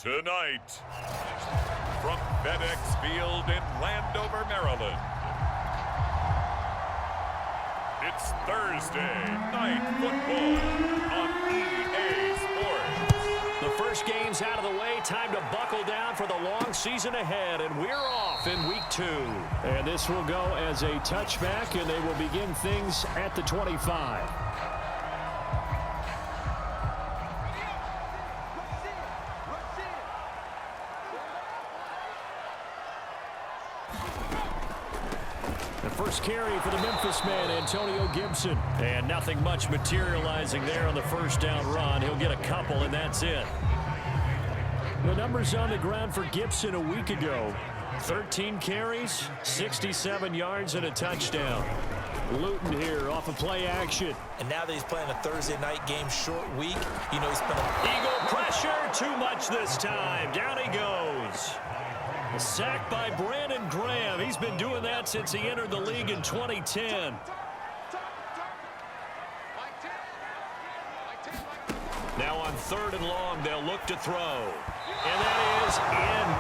Tonight, from FedEx Field in Landover, Maryland, it's Thursday Night Football on EA Sports. The first game's out of the way. Time to buckle down for the long season ahead, and we're off in week 2. And this will go as a touchback, and they will begin things at the 25. First carry for the Memphis man, Antonio Gibson. And nothing much materializing there on the first down run. He'll get a couple, and that's it. The numbers on the ground for Gibson a week ago. 13 carries, 67 yards, and a touchdown. Luton here off of play action. And now that he's playing a Thursday night game, short week, you know he's been Eagle pressure, too much this time. Down he goes. A sack by Brandon Graham. He's been doing that since he entered the league in 2010. Now on 3rd and long, they'll look to throw. And that is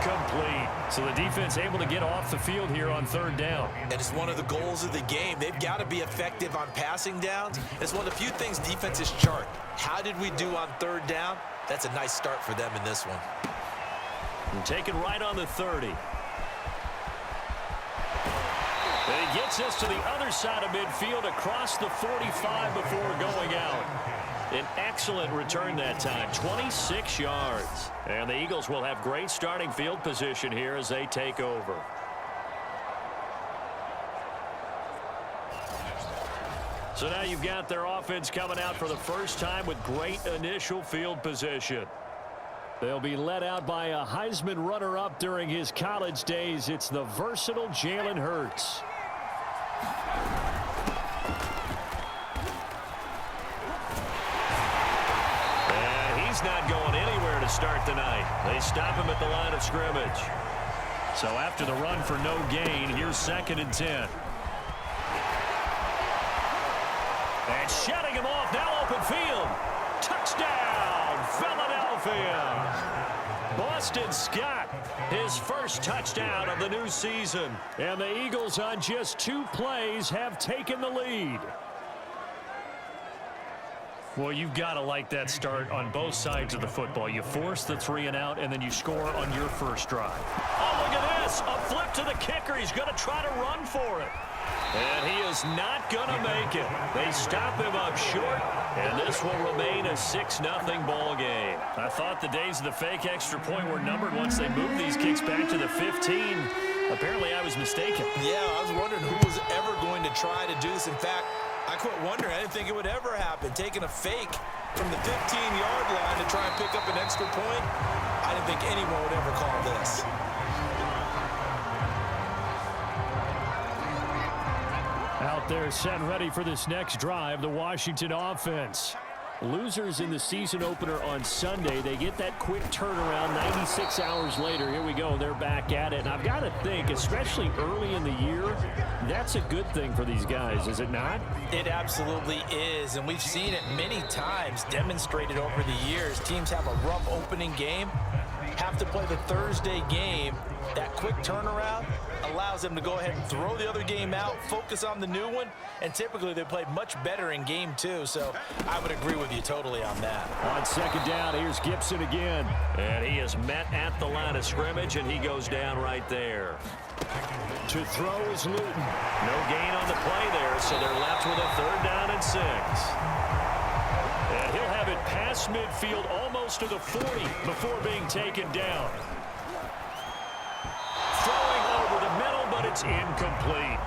incomplete. So the defense able to get off the field here on 3rd down. And it's one of the goals of the game. They've got to be effective on passing downs. It's one of the few things defenses chart. How did we do on 3rd down? That's a nice start for them in this one. And taken right on the 30. And he gets us to the other side of midfield across the 45 before going out. An excellent return that time, 26 yards. And the Eagles will have great starting field position here as they take over. So now you've got their offense coming out for the first time with great initial field position. They'll be led out by a Heisman runner-up during his college days. It's the versatile Jalen Hurts. And he's not going anywhere to start the night. They stop him at the line of scrimmage. So after the run for no gain, here's 2nd and 10. And shutting him off, now open field. Touchdown, Philadelphia. Boston Scott, his first touchdown of the new season. And the Eagles on just 2 plays have taken the lead. Well, you've got to like that start on both sides of the football. You force the 3 and out, and then you score on your first drive. Oh, look at this. A flip to the kicker. He's going to try to run for it. And he is not going to make it. They stop him up short, and this will remain a 6-0 ball game. I thought the days of the fake extra point were numbered once they moved these kicks back to the 15. Apparently, I was mistaken. Yeah, I was wondering who was ever going to try to do this. In fact, I quit wondering. I didn't think it would ever happen. Taking a fake from the 15-yard line to try and pick up an extra point, I didn't think anyone would ever call this. Out there set and ready for this next drive, the Washington offense. Losers in the season opener on Sunday. They get that quick turnaround 96 hours later. Here we go. They're back at it. And I've got to think, especially early in the year, that's a good thing for these guys, is it not? It absolutely is. And we've seen it many times demonstrated over the years. Teams have a rough opening game, have to play the Thursday game. That quick turnaround allows them to go ahead and throw the other game out, focus on the new one, and typically they play much better in game 2. So I would agree with you totally on that. On 2nd down, here's Gibson again. And he is met at the line of scrimmage, and he goes down right there. To throw is Luton. No gain on the play there, so they're left with a 3rd down and 6. And he'll have it past midfield almost to the 40 before being taken down. Throwing over the middle, but it's incomplete.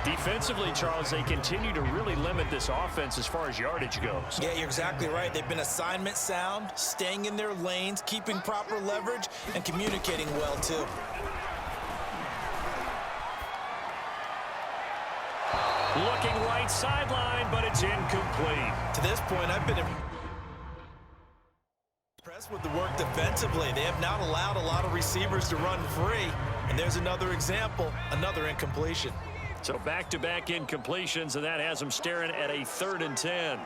Defensively, Charles, they continue to really limit this offense as far as yardage goes. Yeah, you're exactly right. They've been assignment sound, staying in their lanes, keeping proper leverage, and communicating well, too. Looking right sideline, but it's incomplete. To this point, I've been impressed with the work defensively. They have not allowed a lot of receivers to run free. And there's another example, another incompletion. So back-to-back incompletions, and that has them staring at a 3rd and 10.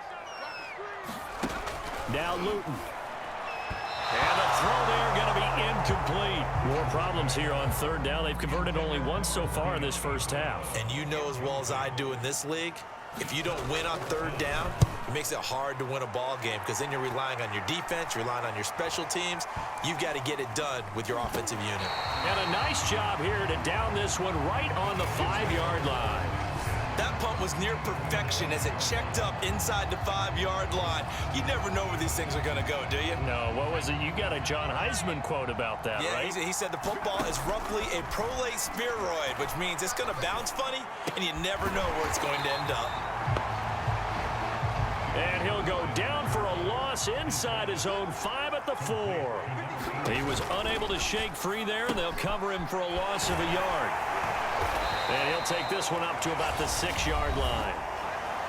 Now Luton. And the throw there going to be incomplete. More problems here on third down. They've converted only once so far in this first half. And you know as well as I do in this league, if you don't win on third down, it makes it hard to win a ball game because then you're relying on your defense, you're relying on your special teams. You've got to get it done with your offensive unit. And a nice job here to down this one right on the 5-yard line. That punt was near perfection as it checked up inside the 5-yard line. You never know where these things are going to go, do you? No, what was it? You got a John Heisman quote about that, yeah, right? He said the football is roughly a prolate spheroid, which means it's going to bounce funny, and you never know where it's going to end up. And he'll go down for a loss inside his own 5 at the 4. He was unable to shake free there, and they'll cover him for a loss of a yard. And he'll take this one up to about the 6-yard line.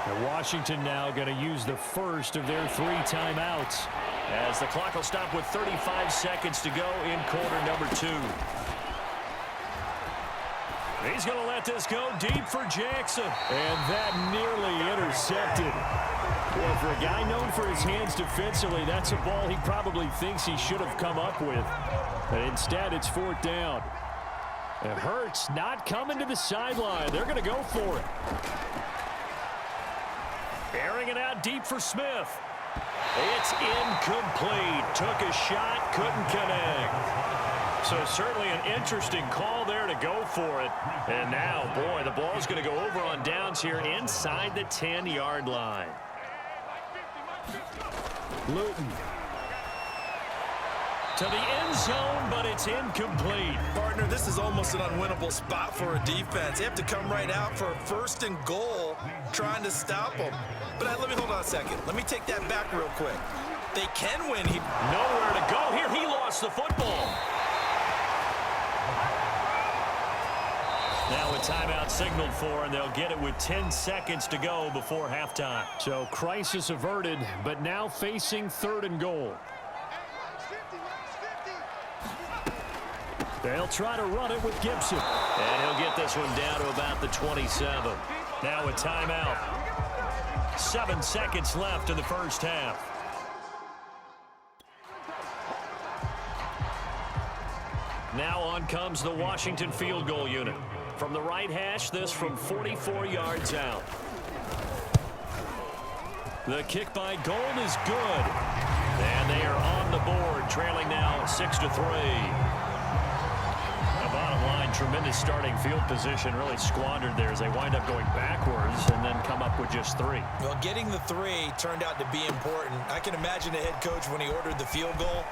And Washington now going to use the first of their 3 timeouts as the clock will stop with 35 seconds to go in quarter number 2. He's going to let this go deep for Jackson. And that nearly intercepted. Well, for a guy known for his hands defensively, that's a ball he probably thinks he should have come up with. But instead, it's 4th down. And Hurts not coming to the sideline. They're going to go for it. Airing it out deep for Smith. It's incomplete. Took a shot, couldn't connect. So certainly an interesting call there to go for it. And now, boy, the ball's going to go over on downs here inside the 10-yard line. Luton. To the end zone, but it's incomplete. Partner, this is almost an unwinnable spot for a defense. They have to come right out for a 1st and goal trying to stop them. But let me hold on a second. Let me take that back real quick. They can win. Nowhere to go here. He lost the football. Now a timeout signaled for, and they'll get it with 10 seconds to go before halftime. So crisis averted, but now facing 3rd and goal. They'll try to run it with Gibson. And he'll get this one down to about the 27. Now a timeout. 7 seconds left in the first half. Now on comes the Washington field goal unit. From the right hash, this from 44 yards out. The kick by Gold is good. And they are on the board, trailing now 6-3. Bottom line, tremendous starting field position, really squandered there as they wind up going backwards and then come up with just 3. Well, getting the 3 turned out to be important. I can imagine the head coach when he ordered the field goal.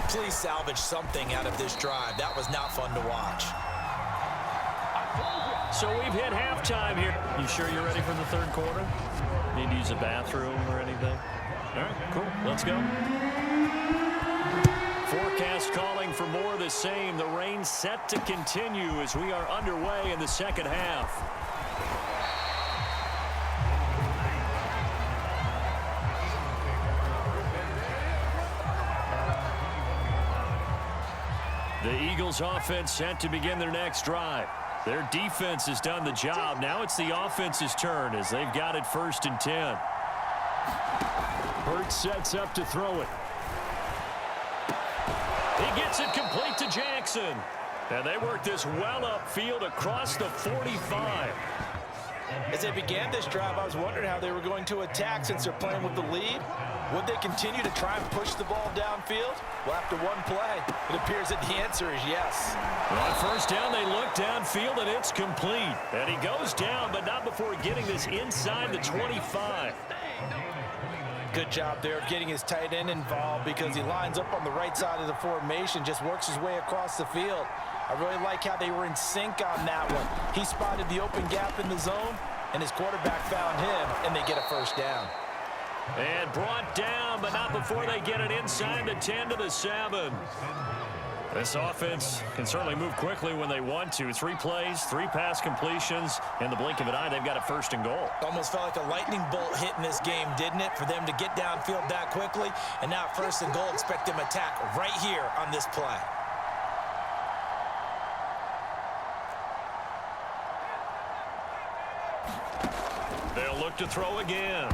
Please salvage something out of this drive. That was not fun to watch. So we've hit halftime here. You sure you're ready for the 3rd quarter? Need to use a bathroom or anything? All right, cool. Let's go. Forecast calling for more of the same. The rain set to continue as we are underway in the second half. The Eagles offense set to begin their next drive. Their defense has done the job. Now it's the offense's turn as they've got it 1st and 10. Hurts sets up to throw it. He gets it complete to Jackson. And they work this well upfield across the 45. As they began this drive, I was wondering how they were going to attack since they're playing with the lead. Would they continue to try and push the ball downfield? Well, after one play, it appears that the answer is yes. On 1st down, they look downfield, and it's complete. And he goes down, but not before getting this inside the 25. Good job there of getting his tight end involved because he lines up on the right side of the formation, just works his way across the field. I really like how they were in sync on that one. He spotted the open gap in the zone, and his quarterback found him, and they get a 1st down. And brought down, but not before they get it inside the 10 to the 7. This offense can certainly move quickly when they want to. 3 plays, 3 pass completions. In the blink of an eye, they've got a 1st and goal. Almost felt like a lightning bolt hit in this game, didn't it? For them to get downfield that quickly. And now 1st and goal, expect them to attack right here on this play. They'll look to throw again.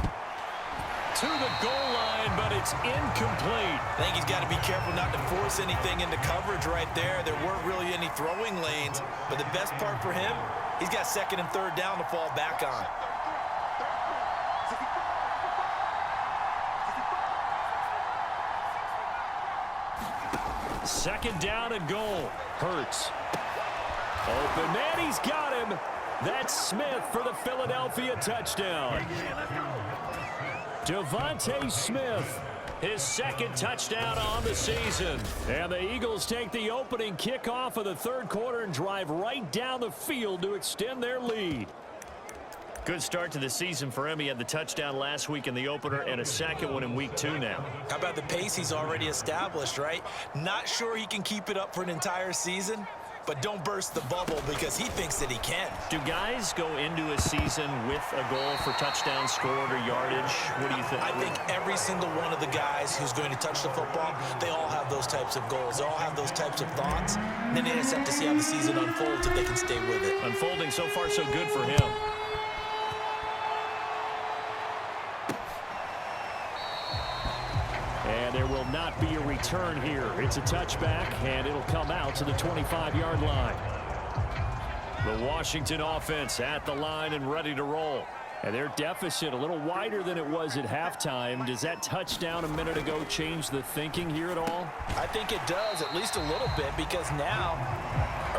To the goal line, but it's incomplete. I think he's got to be careful not to force anything into coverage right there. There weren't really any throwing lanes, but the best part for him, he's got second and third down to fall back on. Second down and goal. Hurts. Open man, he's got him. That's Smith for the Philadelphia touchdown. Devontae Smith, his second touchdown on the season. And the Eagles take the opening kickoff of the third quarter and drive right down the field to extend their lead. Good start to the season for him. He had the touchdown last week in the opener and a second one in week 2 now. How about the pace he's already established, right? Not sure he can keep it up for an entire season, but don't burst the bubble because he thinks that he can. Do guys go into a season with a goal for touchdown scored or yardage? What do you think? I think every single one of the guys who's going to touch the football, they all have those types of goals. They all have those types of thoughts. And then they just have to see how the season unfolds if they can stay with it. Unfolding so far so good for him. And there will not be a return here. It's a touchback, and it'll come out to the 25-yard line. The Washington offense at the line and ready to roll. And their deficit a little wider than it was at halftime. Does that touchdown a minute ago change the thinking here at all? I think it does, at least a little bit, because now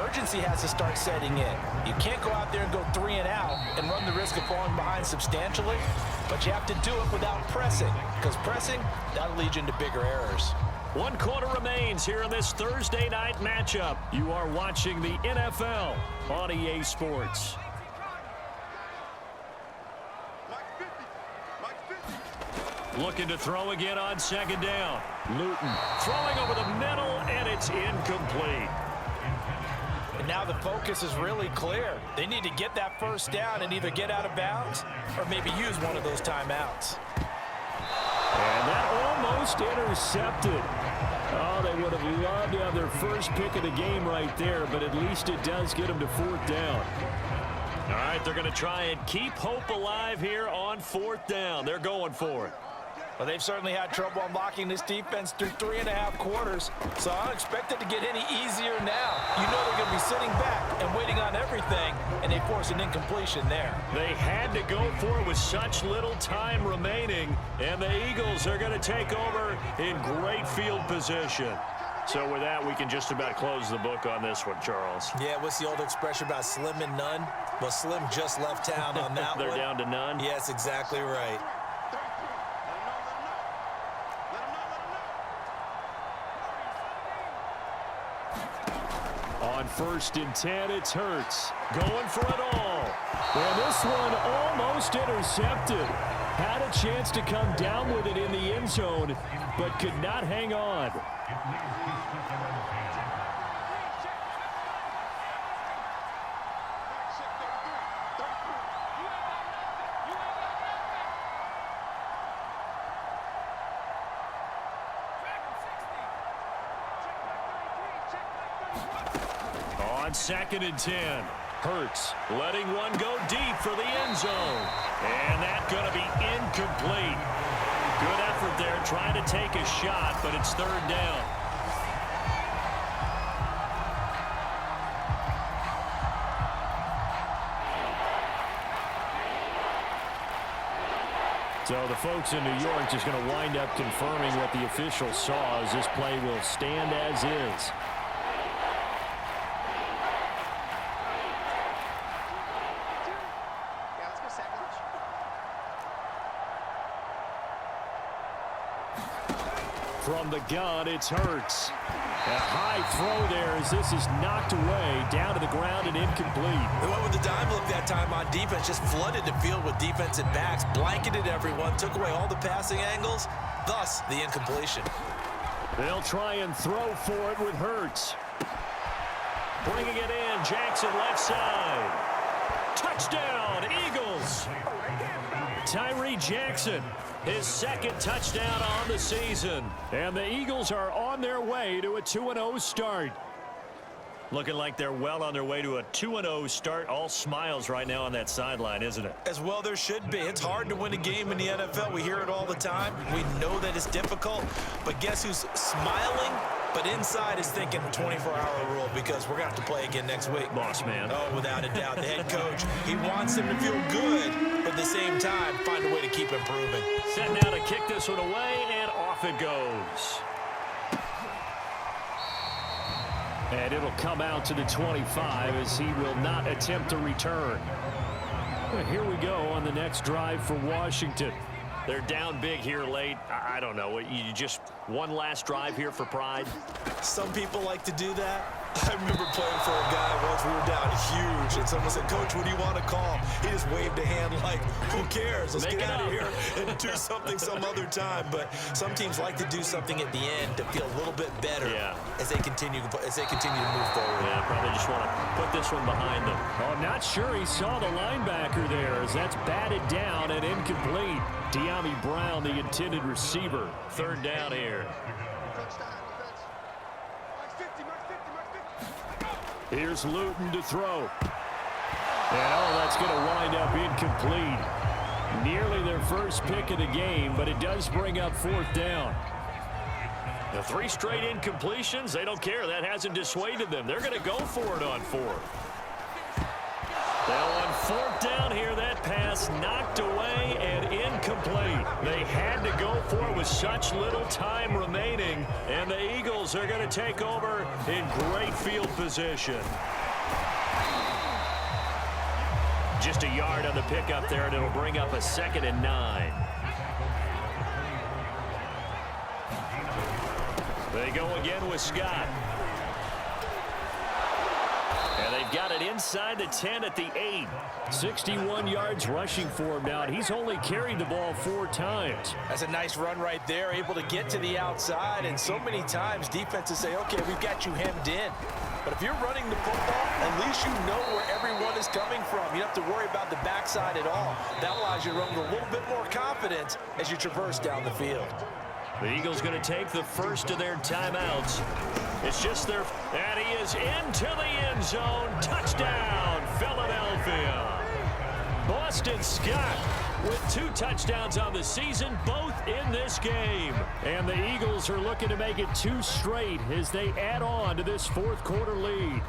urgency has to start setting in. You can't go out there and go 3 and out and run the risk of falling behind substantially, but you have to do it without pressing, because pressing, that'll lead you into bigger errors. 1 quarter remains here in this Thursday night matchup. You are watching the NFL on EA Sports. Looking to throw again on second down. Luton throwing over the middle, and it's incomplete. And now the focus is really clear. They need to get that first down and either get out of bounds or maybe use one of those timeouts. And that almost intercepted. Oh, they would have loved to have their first pick of the game right there, but at least it does get them to 4th down. All right, they're going to try and keep hope alive here on 4th down. They're going for it. Well, they've certainly had trouble unlocking this defense through 3.5 quarters, so I don't expect it to get any easier now. You know they're going to be sitting back and waiting on everything, and they force an incompletion there. They had to go for it with such little time remaining, and the Eagles are going to take over in great field position. So with that, we can just about close the book on this one, Charles. Yeah, what's the old expression about slim and none? Well, Slim just left town on that They're one. down to none? Yes, exactly right. On 1st and 10, it's Hurts going for it all. And this one almost intercepted. Had a chance to come down with it in the end zone, but could not hang on. On 2nd and 10, Hurts letting one go deep for the end zone. And that's going to be incomplete. Good effort there trying to take a shot, but it's 3rd down. So the folks in New York just going to wind up confirming what the official saw as this play will stand as is. From the gun, it's Hurts. A high throw there as this is knocked away, down to the ground and incomplete. They went with the dime look that time on defense, just flooded the field with defensive backs, blanketed everyone, took away all the passing angles, thus the incompletion. They'll try and throw for it with Hurts. Bringing it in, Jackson left side. Touchdown, Eagles! Tyree Jackson, his 2nd touchdown on the season. And the Eagles are on their way to a 2-0 start. Looking like they're well on their way to a 2-0 start. All smiles right now on that sideline, isn't it? As well there should be. It's hard to win a game in the NFL. We hear it all the time. We know that it's difficult. But guess who's smiling? But inside is thinking 24-hour rule because we're going to have to play again next week. Boss man. Oh, without a doubt. The head coach, he wants them to feel good, but at the same time, find a way to keep improving. Setting out to kick this one away, and off it goes. And it'll come out to the 25 as he will not attempt to return. Well, here we go on the next drive for Washington. They're down big here late. I don't know. You just one last drive here for pride? Some people like to do that. I remember playing for a guy once. We were down huge, and someone said, "Coach, what do you want to call?" He just waved a hand like, "Who cares? Let's get out of here and do something some other time." But some teams like to do something at the end to feel a little bit better as they continue to move forward. Yeah, probably just want to put this one behind them. Oh, I'm not sure he saw the linebacker there as that's batted down and incomplete. De'Ami Brown, the intended receiver. Third down here. Here's Luton to throw. And, that's going to wind up incomplete. Nearly their first pick of the game, but it does bring up fourth down. The 3 straight incompletions, they don't care. That hasn't dissuaded them. They're going to go for it on fourth. Well, on fourth down here, that pass knocked away and incomplete. They had to go for it with such little time remaining, and the Eagles are going to take over in great field position. Just a yard on the pickup there, and it'll bring up a 2nd and 9. They go again with Scott. And they've got it inside the 10 at the 8. 61 yards rushing for him now. He's only carried the ball 4 times. That's a nice run right there, able to get to the outside. And so many times defenses say, okay, we've got you hemmed in. But if you're running the football, at least you know where everyone is coming from. You don't have to worry about the backside at all. That allows you to run with a little bit more confidence as you traverse down the field. The Eagles going to take the first of their timeouts. It's just their... And he is into the end zone. Touchdown, Philadelphia. Boston Scott with 2 touchdowns on the season, both in this game. And the Eagles are looking to make it 2 straight as they add on to this fourth quarter lead.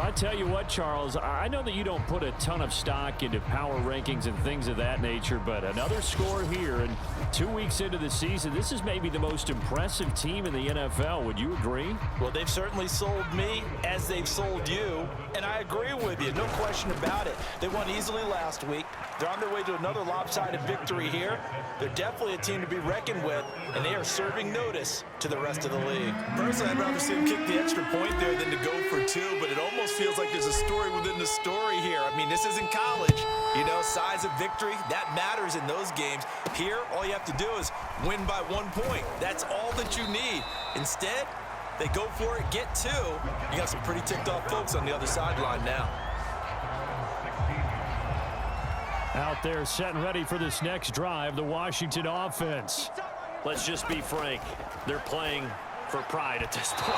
I tell you what, Charles, I know that you don't put a ton of stock into power rankings and things of that nature, but another score here, and 2 weeks into the season, this is maybe the most impressive team in the NFL. Would you agree? Well, they've certainly sold me as they've sold you, and I agree with you. No question about it. They won easily last week. They're on their way to another lopsided victory here. They're definitely a team to be reckoned with, and they are serving notice to the rest of the league. Personally, I'd rather see them kick the extra point there than to go for 2, but it almost feels like there's a story within the story here. I mean, this isn't college. You know, size of victory, that matters in those games. Here, all you have to do is win by 1 point. That's all that you need. Instead, they go for it, get 2. You got some pretty ticked off folks on the other sideline now. Out there set and ready for this next drive, the Washington offense. Let's just be frank. They're playing for pride at this point.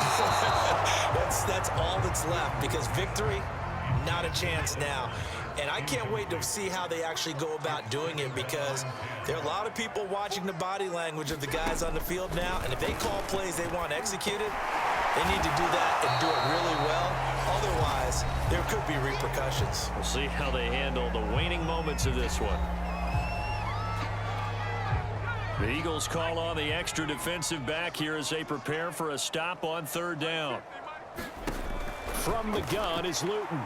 That's all that's left, because victory, not a chance now. And I can't wait to see how they actually go about doing it, because there are a lot of people watching the body language of the guys on the field now, and if they call plays they want executed, they need to do that and do it really well. Otherwise, there could be repercussions. We'll see how they handle the waning moments of this one. The Eagles call on the extra defensive back here as they prepare for a stop on 3rd down. From the gun is Luton.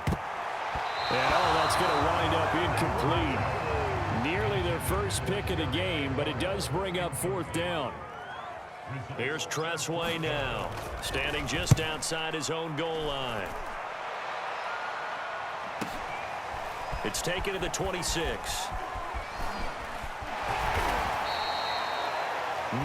And that's going to wind up incomplete. Nearly their first pick of the game, but it does bring up 4th down. Here's Tressway now, standing just outside his own goal line. It's taken to the 26.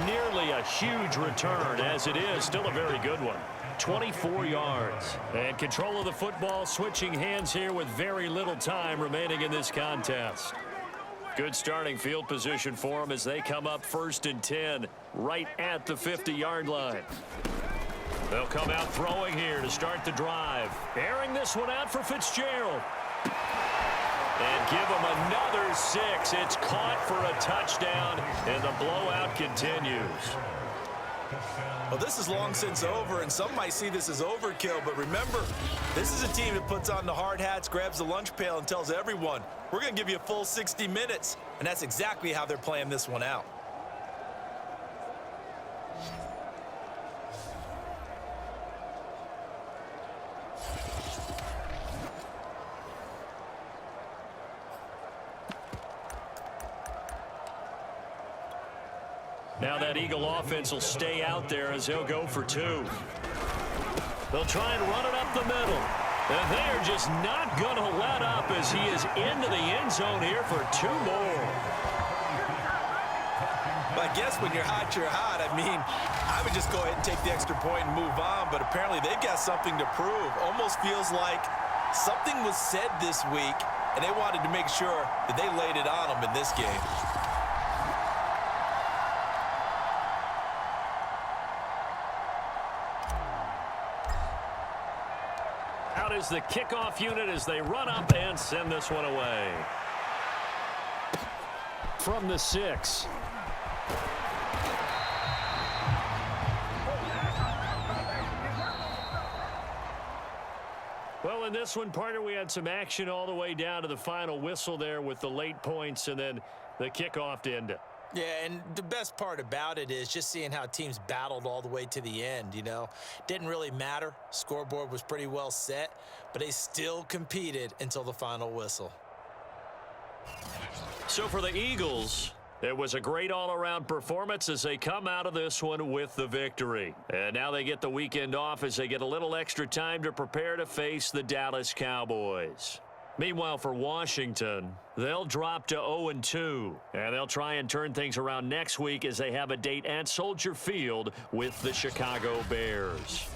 Nearly a huge return, as it is still a very good one. 24 yards. And control of the football switching hands here with very little time remaining in this contest. Good starting field position for them as they come up 1st and 10 right at the 50-yard line. They'll come out throwing here to start the drive. Airing this one out for Fitzgerald. And give him another 6. It's caught for a touchdown, and the blowout continues. Well, this is long since over, and some might see this as overkill, but remember, this is a team that puts on the hard hats, grabs the lunch pail, and tells everyone, we're going to give you a full 60 minutes, and that's exactly how they're playing this one out. Now that Eagle offense will stay out there as they'll go for 2. They'll try and run it up the middle. And they're just not going to let up as he is into the end zone here for 2 more. But I guess when you're hot, you're hot. I mean, I would just go ahead and take the extra point and move on, but apparently they've got something to prove. Almost feels like something was said this week, and they wanted to make sure that they laid it on them in this game. Out is the kickoff unit as they run up and send this one away. From the 6. Well, in this one, partner, we had some action all the way down to the final whistle there with the late points and then the kickoff to end it. Yeah, and the best part about it is just seeing how teams battled all the way to the end, you know. Didn't really matter. Scoreboard was pretty well set, but they still competed until the final whistle. So for the Eagles, it was a great all-around performance as they come out of this one with the victory. And now they get the weekend off as they get a little extra time to prepare to face the Dallas Cowboys. Meanwhile, for Washington, they'll drop to 0-2, and they'll try and turn things around next week as they have a date at Soldier Field with the Chicago Bears.